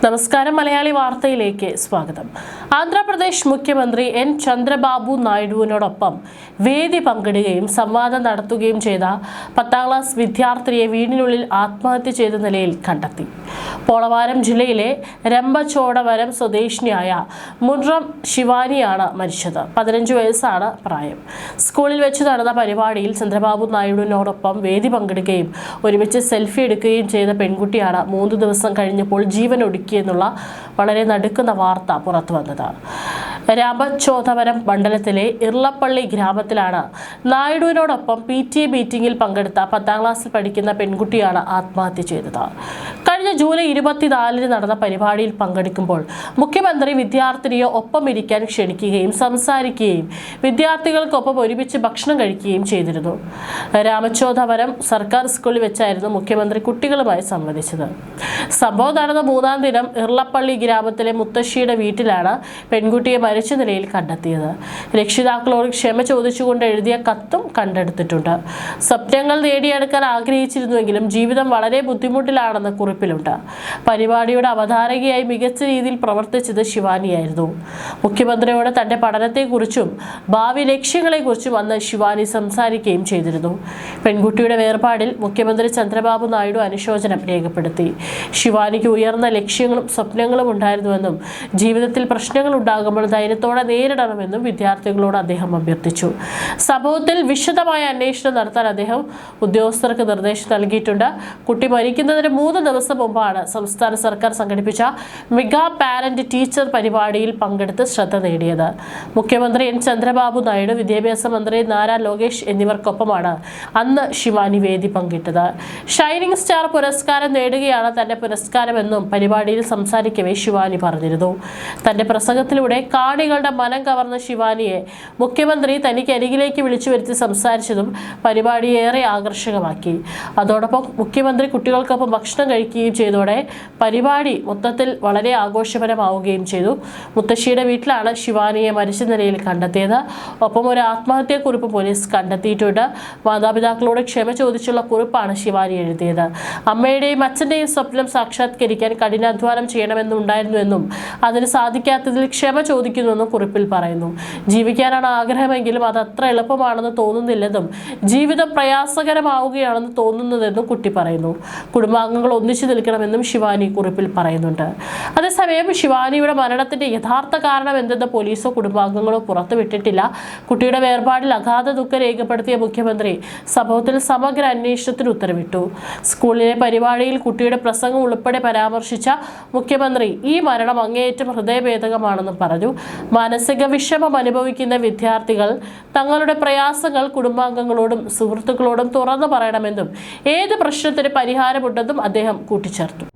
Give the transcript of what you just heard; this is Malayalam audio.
നമസ്കാരം മലയാളി വാർത്തയിലേക്ക് സ്വാഗതം. ആന്ധ്രാപ്രദേശ് മുഖ്യമന്ത്രി എൻ ചന്ദ്രബാബു നായിഡുവിനോടൊപ്പം വേദി പങ്കിടുകയും സംവാദം നടത്തുകയും ചെയ്ത 10ാം ക്ലാസ് വിദ്യാർത്ഥിനിയെ വീടിനുള്ളിൽ ആത്മഹത്യ ചെയ്ത നിലയിൽ കണ്ടെത്തി. പോളവാരം ജില്ലയിലെ രംബചോടവരം സ്വദേശിനിയായ മുൻറം ശിവാനിയാണ് മരിച്ചത്. 15 വയസ്സാണ് പ്രായം. സ്കൂളിൽ വെച്ച് നടന്ന പരിപാടിയിൽ ചന്ദ്രബാബു നായിഡുവിനോടൊപ്പം വേദി പങ്കിടുകയും ഒരുമിച്ച് സെൽഫി എടുക്കുകയും ചെയ്ത പെൺകുട്ടിയാണ് 3 ദിവസം കഴിഞ്ഞപ്പോൾ ജീവനൊടുക്കി എന്നുള്ള വളരെ നടുക്കുന്ന വാർത്ത പുറത്തു വന്നത്. രാമചോദവരം മണ്ഡലത്തിലെ ഇർളപ്പള്ളി ഗ്രാമത്തിലാണ് നായിഡുവിനോടൊപ്പം PTA മീറ്റിംഗിൽ പങ്കെടുത്ത 10ാം ക്ലാസ്സിൽ പഠിക്കുന്ന പെൺകുട്ടിയാണ് ആത്മഹത്യ ചെയ്തത്. കഴിഞ്ഞ ജൂലൈ 24-ന് നടന്ന പരിപാടിയിൽ പങ്കെടുക്കുമ്പോൾ മുഖ്യമന്ത്രി വിദ്യാർത്ഥിനിയെ ഒപ്പം ഇരിക്കാൻ ക്ഷണിക്കുകയും സംസാരിക്കുകയും വിദ്യാർത്ഥികൾക്കൊപ്പം ഒരുമിച്ച് ഭക്ഷണം കഴിക്കുകയും ചെയ്തിരുന്നു. രാമചോദവരം സർക്കാർ സ്കൂളിൽ വെച്ചായിരുന്നു മുഖ്യമന്ത്രി കുട്ടികളുമായി സംവദിച്ചത്. സംഭവം നടന്ന 3ാം ദിനം ഇർളപ്പള്ളി ഗ്രാമത്തിലെ മുത്തശ്ശിയുടെ വീട്ടിലാണ് പെൺകുട്ടിയെ മരിച്ച നിലയിൽ കണ്ടെത്തിയത്. രക്ഷിതാക്കളോട് ക്ഷമ ചോദിച്ചുകൊണ്ട് എഴുതിയ കത്തും കണ്ടെടുത്തിട്ടുണ്ട്. സ്വപ്നങ്ങൾ നേടിയെടുക്കാൻ ആഗ്രഹിച്ചിരുന്നുവെങ്കിലും ജീവിതം വളരെ ബുദ്ധിമുട്ടിലാണെന്ന് കുറിപ്പിലുണ്ട്. പരിപാടിയുടെ അവതാരകയായി മികച്ച രീതിയിൽ പ്രവർത്തിച്ചത് ശിവാനിയായിരുന്നു. മുഖ്യമന്ത്രിയോട് തന്റെ പഠനത്തെക്കുറിച്ചും ഭാവി ലക്ഷ്യങ്ങളെക്കുറിച്ചും അന്ന് ശിവാനി സംസാരിക്കുകയും ചെയ്തിരുന്നു. പെൺകുട്ടിയുടെ വേർപാടിൽ മുഖ്യമന്ത്രി ചന്ദ്രബാബു നായിഡു അനുശോചനം രേഖപ്പെടുത്തി. ശിവാനിക്ക് ഉയർന്ന ലക്ഷ്യങ്ങളും സ്വപ്നങ്ങളും ഉണ്ടായിരുന്നുവെന്നും ജീവിതത്തിൽ പ്രശ്നങ്ങൾ ഉണ്ടാകുമ്പോൾ ധൈര്യത്തോടെ നേരിടണമെന്നും വിദ്യാർത്ഥികളോട് അദ്ദേഹം അഭ്യർത്ഥിച്ചു. സംഭവത്തിൽ വിശദമായ അന്വേഷണം നടത്താൻ അദ്ദേഹം ഉദ്യോഗസ്ഥർക്ക് നിർദ്ദേശം നൽകിയിട്ടുണ്ട്. കുട്ടി മരിക്കുന്നതിന് 3 ദിവസം മുമ്പാണ് സംസ്ഥാന സർക്കാർ സംഘടിപ്പിച്ച മെഗാ പാരന്റ് ടീച്ചർ പരിപാടിയിൽ പങ്കെടുത്ത് ശ്രദ്ധ നേടിയത്. മുഖ്യമന്ത്രി എൻ ചന്ദ്രബാബു നായിഡു, വിദ്യാഭ്യാസ മന്ത്രി നാരാ ലോകേഷ് എന്നിവർക്കൊപ്പമാണ് അന്ന് ശിവാനി വേദി പങ്കിട്ടത്. ഷൈനിങ് സ്റ്റാർ പുരസ്കാരം നേടുകയാണ് തന്റെ പുരസ്കാരമെന്നും പരിപാടിയിൽ സംസാരിക്കവേ ശിവാനി പറഞ്ഞിരുന്നു. തന്റെ പ്രസംഗത്തിലൂടെ കാണികളുടെ മനം കവർന്ന ശിവാനിയെ മുഖ്യമന്ത്രി തനിക്ക് അരികിലേക്ക് വിളിച്ചു വരുത്തി സംസാരിച്ചതും പരിപാടിയെ ഏറെ ആകർഷകമാക്കി. അതോടൊപ്പം മുഖ്യമന്ത്രി കുട്ടികൾക്കൊപ്പം ഭക്ഷണം കഴിക്കുകയും ചെയ്തതോടെ പരിപാടി മൊത്തത്തിൽ വളരെ ആഘോഷപരമാവുകയും ചെയ്തു. മുത്തശ്ശിയുടെ വീട്ടിലാണ് ശിവാനിയെ മരിച്ച നിലയിൽ കണ്ടെത്തിയത്. ഒപ്പം ഒരു ആത്മഹത്യാക്കുറിപ്പ് പോലീസ് കണ്ടെത്തിയിട്ടുണ്ട്. മാതാപിതാക്കളോട് ക്ഷമ ചോദിച്ചുള്ള കുറിപ്പാണ് ശിവാനി എഴുതിയത്. അമ്മയുടെയും അച്ഛന്റെയും സ്വപ്നം സാക്ഷാത്കരിക്കാൻ കഠിനാധ്വാനം ചെയ്യണമെന്നുണ്ടായിരുന്നുവെന്നും അതിന് സാധിക്കാത്തതിൽ ക്ഷമ ചോദിക്കുന്നുവെന്നും കുറിപ്പിൽ പറയുന്നു. ജീവിക്കാനാണ് ആഗ്രഹമെങ്കിലും അത് അത്ര എളുപ്പമാണെന്ന് തോന്നുന്നില്ലെന്നും ജീവിതം പ്രയാസകരമാവുകയാണെന്ന് തോന്നുന്നതെന്നും കുട്ടി പറയുന്നു. കുടുംബാംഗങ്ങൾ ഒന്നിച്ചു നിൽക്കണമെന്നും ശിവാനി കുറിപ്പിൽ പറയുന്നുണ്ട്. അതേസമയം ശിവാനിയുടെ മരണത്തിന്റെ യഥാർത്ഥ കാരണം എന്തെന്ന് പോലീസോ കുടുംബാംഗങ്ങളോ പുറത്തുവിട്ടിട്ടില്ല. കുട്ടിയുടെ വേർപാടിൽ അഗാധ ദുഃഖം രേഖപ്പെടുത്തിയ മുഖ്യമന്ത്രി സംഭവത്തിൽ സമഗ്ര അന്വേഷണത്തിന് ഉത്തരവിട്ടു. സ്കൂളിലെ പരിപാടിയിൽ കുട്ടിയുടെ പ്രസംഗം ഉൾപ്പെടെ പരാമർശിച്ച മുഖ്യമന്ത്രി ഈ മരണം അങ്ങേയറ്റം ഹൃദയഭേദകമാണെന്നും പറഞ്ഞു. മാനസിക വിഷമം അനുഭവിക്കുന്ന വിദ്യാർത്ഥികൾ തങ്ങളുടെ പ്രയാസങ്ങൾ കുടുംബാംഗങ്ങളോടും സുഹൃത്തുക്കളോടും തുറന്നു പറയണമെന്നും ഏത് പ്രശ്നത്തിന് പരിഹാരമുണ്ടെന്നും അദ്ദേഹം കൂട്ടിച്ചേർത്തു.